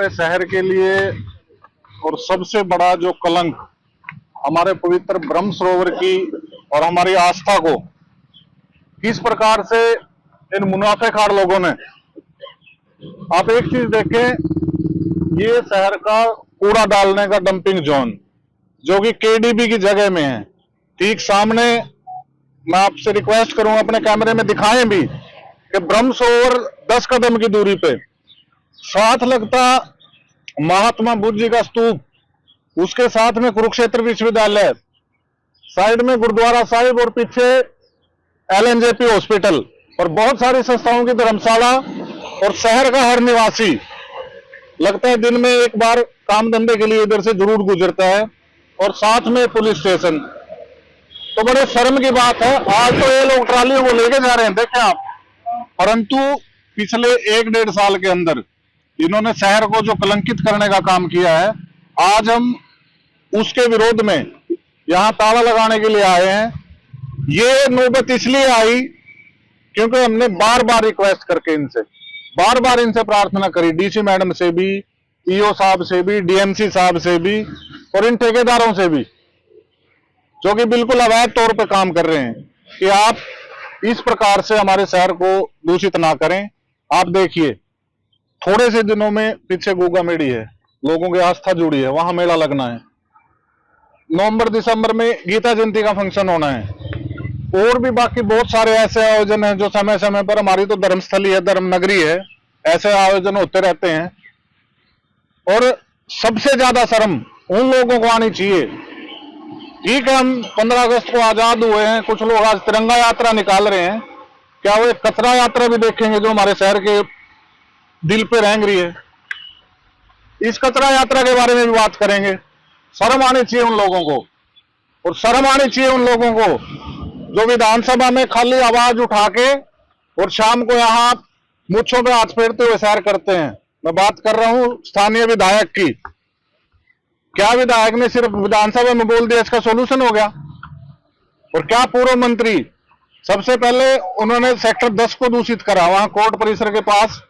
पे शहर के लिए और सबसे बड़ा जो कलंक हमारे पवित्र ब्रह्म सरोवर की और हमारी आस्था को किस प्रकार से इन मुनाफेखार लोगों ने, आप एक चीज देखें, ये शहर का कूड़ा डालने का डंपिंग जोन जो कि केडीबी की जगह में है, ठीक सामने। मैं आपसे रिक्वेस्ट करूंगा अपने कैमरे में दिखाएं भी कि ब्रह्म सरोवर 10 कदम की दूरी पे साथ लगता महात्मा बुद्ध जी का स्तूप, उसके साथ में कुरुक्षेत्र विश्वविद्यालय, साइड में गुरुद्वारा साहिब और पीछे एलएनजेपी हॉस्पिटल और बहुत सारी संस्थाओं की धर्मशाला, और शहर का हर निवासी लगता है दिन में एक बार काम धंधे के लिए इधर से जरूर गुजरता है, और साथ में पुलिस स्टेशन। तो बड़े शर्म की बात है, आज तो ये लोग ट्रालियों को लेके जा रहे हैं, देखें आप, परंतु पिछले 1-1.5 साल के अंदर इन्होंने शहर को जो कलंकित करने का काम किया है, आज हम उसके विरोध में यहां ताला लगाने के लिए आए हैं। ये नौबत इसलिए आई क्योंकि हमने बार बार रिक्वेस्ट करके बार बार इनसे प्रार्थना करी, डीसी मैडम से भी, ईओ साहब से भी, डीएमसी साहब से भी, और इन ठेकेदारों से भी जो कि बिल्कुल अवैध तौर पे काम कर रहे हैं, कि आप इस प्रकार से हमारे शहर को दूषित ना करें। आप देखिए, थोड़े से दिनों में पीछे गोगा मेड़ी है, लोगों की आस्था जुड़ी है, वहां मेला लगना है। नवंबर दिसंबर में गीता जयंती का फंक्शन होना है, और भी बाकी बहुत सारे ऐसे आयोजन हैं जो समय समय पर, हमारी तो धर्मस्थली है, धर्म नगरी है, ऐसे आयोजन होते रहते हैं। और सबसे ज्यादा शर्म उन लोगों को आनी चाहिए। ठीक है, हम 15 अगस्त को आजाद हुए हैं, कुछ लोग आज तिरंगा यात्रा निकाल रहे हैं, क्या वो एक कचरा यात्रा भी देखेंगे जो हमारे शहर के दिल पे रेंग रही है? इस कचरा यात्रा के बारे में भी बात करेंगे। शर्म आनी चाहिए उन लोगों को, और शर्म आनी चाहिए उन लोगों को जो विधानसभा में खाली आवाज उठा के और शाम को यहाँ मुच्छों पे हाथ फेरते हुए सैर करते हैं। मैं बात कर रहा हूं स्थानीय विधायक की। क्या विधायक ने सिर्फ विधानसभा में बोल दिया इसका सोल्यूशन हो गया? और क्या पूर्व मंत्री, सबसे पहले उन्होंने सेक्टर 10 को दूषित करा, वहां कोर्ट परिसर के पास,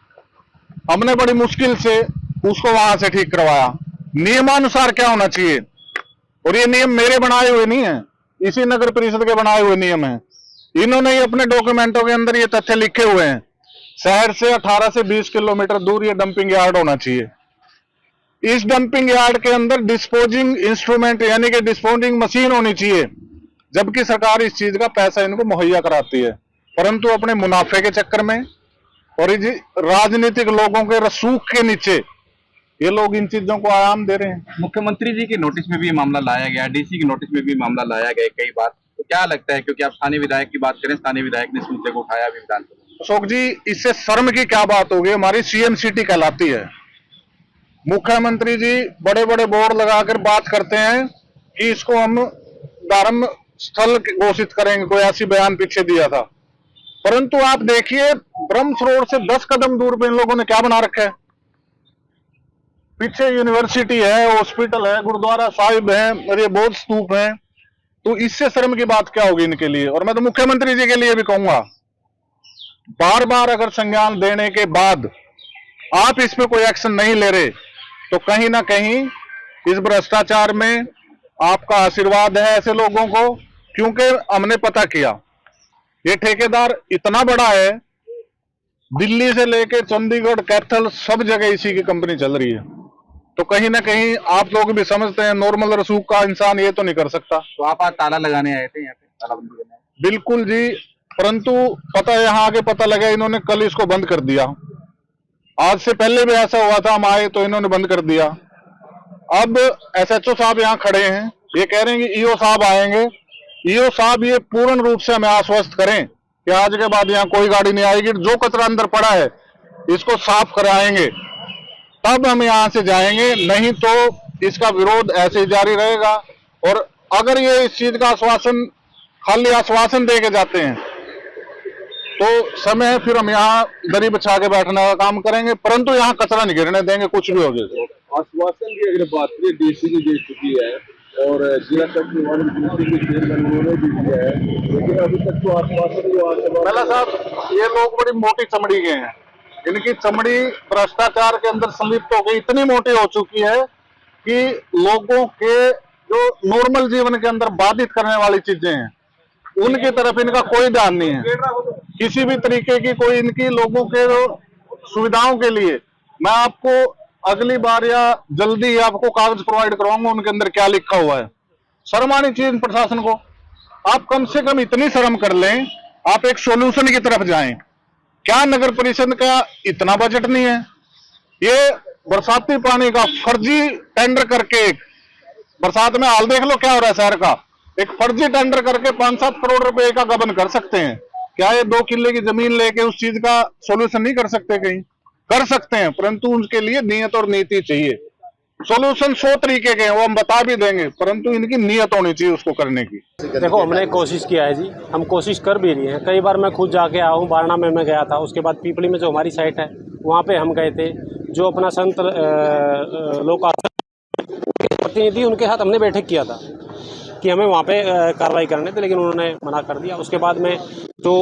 हमने बड़ी मुश्किल से उसको वहां से ठीक करवाया। नियमानुसार क्या होना चाहिए, और ये नियम मेरे बनाए हुए नहीं है, इसी नगर परिषद के बनाए हुए नियम हैं। इन्होंने ही अपने डॉक्यूमेंटों के अंदर ये तथ्य लिखे हुए हैं, शहर से 18 से 20 किलोमीटर दूर ये डंपिंग यार्ड होना चाहिए। इस डंपिंग यार्ड के अंदर डिस्पोजिंग इंस्ट्रूमेंट यानी कि डिस्पोजिंग मशीन होनी चाहिए, जबकि सरकार इस चीज का पैसा इनको मुहैया कराती है, परंतु अपने मुनाफे के चक्कर में और राजनीतिक लोगों के रसूख के नीचे ये लोग इन चीजों को आयाम दे रहे हैं। मुख्यमंत्री जी के नोटिस में भी मामला लाया गया, डीसी के नोटिस में भी मामला लाया गया कई बार, तो क्या लगता है, क्योंकि आप स्थानीय विधायक की बात करें, स्थानीय विधायक ने इस मुद्दे को उठाया भी विधानसभा में। अशोक जी, इससे शर्म की क्या बात होगी? हमारी सीएम सिटी कहलाती है। मुख्यमंत्री जी बड़े बड़े बोर्ड लगाकर बात करते हैं कि इसको हम धर्म स्थल घोषित करेंगे, कोई ऐसी बयान पीछे दिया था, परंतु आप देखिए ब्रह्म सरोवर से 10 कदम दूर पे इन लोगों ने क्या बना रखा है। पीछे यूनिवर्सिटी है, हॉस्पिटल है, गुरुद्वारा साहिब है, और ये बौद्ध स्तूप है। तो इससे शर्म की बात क्या होगी इनके लिए? और मैं तो मुख्यमंत्री जी के लिए भी कहूंगा, बार बार अगर संज्ञान देने के बाद आप इसमें कोई एक्शन नहीं ले रहे, तो कहीं ना कहीं इस भ्रष्टाचार में आपका आशीर्वाद है ऐसे लोगों को। क्योंकि हमने पता किया, ये ठेकेदार इतना बड़ा है, दिल्ली से लेकर चंडीगढ़, कैथल, सब जगह इसी की कंपनी चल रही है। तो कहीं ना कहीं आप लोग भी समझते हैं, नॉर्मल रसूख का इंसान ये तो नहीं कर सकता। तो आप आज ताला लगाने आए थे यहाँ पे, तालाबंदी करने आए? बिल्कुल जी, परंतु पता यहाँ आगे पता लगा इन्होंने कल इसको बंद कर दिया। आज से पहले भी ऐसा हुआ था, हम आए तो इन्होंने बंद कर दिया। अब एसएचओ साहब यहाँ खड़े हैं, ये कह रहे हैं कि ईओ साहब आएंगे। ईओ साहब ये पूर्ण रूप से हमें आश्वस्त करें कि आज के बाद यहाँ कोई गाड़ी नहीं आएगी, जो कचरा अंदर पड़ा है इसको साफ कराएंगे, तब हम यहाँ से जाएंगे, नहीं तो इसका विरोध ऐसे ही जारी रहेगा। और अगर ये इस चीज का आश्वासन खाली आश्वासन दे के जाते हैं तो समय फिर हम यहाँ दरी बिछा के बैठने का काम करेंगे, परंतु यहाँ कचरा नहीं गिरने देंगे, कुछ भी हो जाए। आश्वासन की अगर बात करें, डीसी ने दे चुकी है और जिला सचिवालय के चेयरमैन उन्होंने भी दिया है, लेकिन अभी तक तो आश्वासन साहब ये लोग बड़ी मोटी चमड़ी के हैं, इनकी चमड़ी भ्रष्टाचार के अंदर संलिप्त हो गई, इतनी मोटी हो चुकी है कि लोगों के जो नॉर्मल जीवन के अंदर बाधित करने वाली चीजें हैं उनकी तरफ इनका कोई ध्यान नहीं है। किसी भी तरीके की कोई इनकी लोगों के सुविधाओं के लिए मैं आपको अगली बार या जल्दी आपको कागज प्रोवाइड करवाऊंगा उनके अंदर क्या लिखा हुआ है। शर्म आनी चाहिए इन प्रशासन को। आप कम से कम इतनी शर्म कर लें, आप एक सॉल्यूशन की तरफ जाएं। क्या नगर परिषद का इतना बजट नहीं है? ये बरसाती पानी का फर्जी टेंडर करके, बरसात में हाल देख लो क्या हो रहा है शहर का, एक फर्जी टेंडर करके 5-7 करोड़ रुपए का गबन कर सकते हैं। क्या ये 2 किले की जमीन लेके उस चीज का सॉल्यूशन नहीं कर सकते? कहीं कर सकते हैं, परंतु उनके लिए नियत और नीति चाहिए। सॉल्यूशन 100 तरीके के हैं, वो हम बता भी देंगे, परंतु इनकी नियत होनी चाहिए उसको करने की। देखो, हमने कोशिश किया है जी, हम कोशिश कर भी रही हैं। कई बार मैं खुद जाके आया हूँ, बारणा में मैं गया था, उसके बाद पीपली में जो हमारी साइट है वहाँ पे हम गए थे। जो अपना संत लोक प्रतिनिधि, उनके साथ हमने बैठक किया था कि हमें वहाँ पे कार्रवाई करने थे, लेकिन उन्होंने मना कर दिया। उसके बाद में जो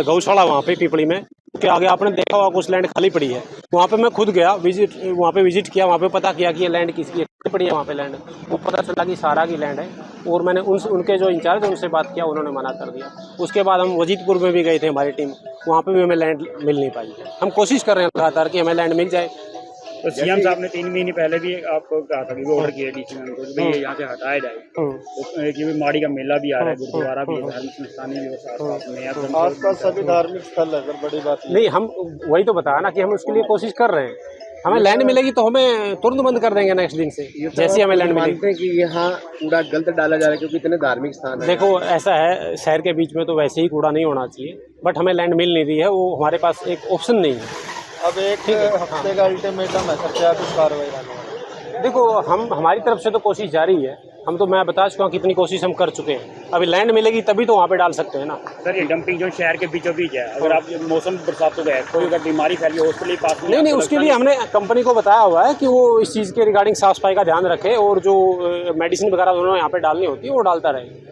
गौशाला वहाँ पे पीपली में के आगे आपने देखा होगा कुछ लैंड खाली पड़ी है, वहाँ पे मैं खुद गया, वहाँ पे विजिट किया, वहाँ पे पता किया कि ये लैंड किसकी है, खाली पड़ी है वहाँ पे लैंड। वो पता चला कि सारा की लैंड है, और मैंने उनके जो इंचार्ज है उनसे बात किया, उन्होंने मना कर दिया। उसके बाद हम वजीदपुर में भी गए थे, हमारी टीम, वहाँ पे भी हमें लैंड मिल नहीं पाई। हम कोशिश कर रहे हैं लगातार कि हमें लैंड मिल जाए। तो सीएम साहब ने 3 महीने पहले भी आपको कहा था कि ऑर्डर किया डीसी मैम को कि यहाँ से हटाया जाए। तो कि माड़ी का मेला भी आ रहा है, गुरुद्वारा भी, धार्मिक संस्थान भी, आसपास सभी धार्मिक स्थल है, अगर बड़ी बात नहीं, हम वही तो बताया ना कि हम उसके लिए कोशिश कर रहे हैं। हमें लैंड मिलेगी तो हमें तुरंत बंद कर देंगे नेक्स्ट दिन से, जैसे हमें लैंड मिलेगी। कि यहाँ कूड़ा गलत डाला जा रहा है क्योंकि इतने धार्मिक स्थान है। देखो, ऐसा है, शहर के बीच में तो वैसे ही कूड़ा नहीं होना चाहिए, बट हमें लैंड मिल नहीं रही है, वो हमारे पास एक ऑप्शन नहीं है। अब एक हफ्ते का अल्टीमेटम है, क्या कुछ कार्रवाई करना है? देखो, हमारी तरफ से तो कोशिश जारी है। हम तो, मैं बता चुका हूँ कितनी कोशिश हम कर चुके हैं। अभी लैंड मिलेगी तभी तो वहाँ पे डाल सकते हैं ना। सर, ये डंपिंग जो शहर के बीचों बीच है, अगर आप मौसम बरसात हो गया, कोई अगर बीमारी फैली हो उसके लिए पास नहीं, उसके लिए हमने कंपनी को बताया हुआ है कि वो इस चीज़ के रिगार्डिंग साफ सफाई का ध्यान रखे, और जो मेडिसिन वगैरह उन्होंने यहाँ पे डालनी होती है वो डालता रहे।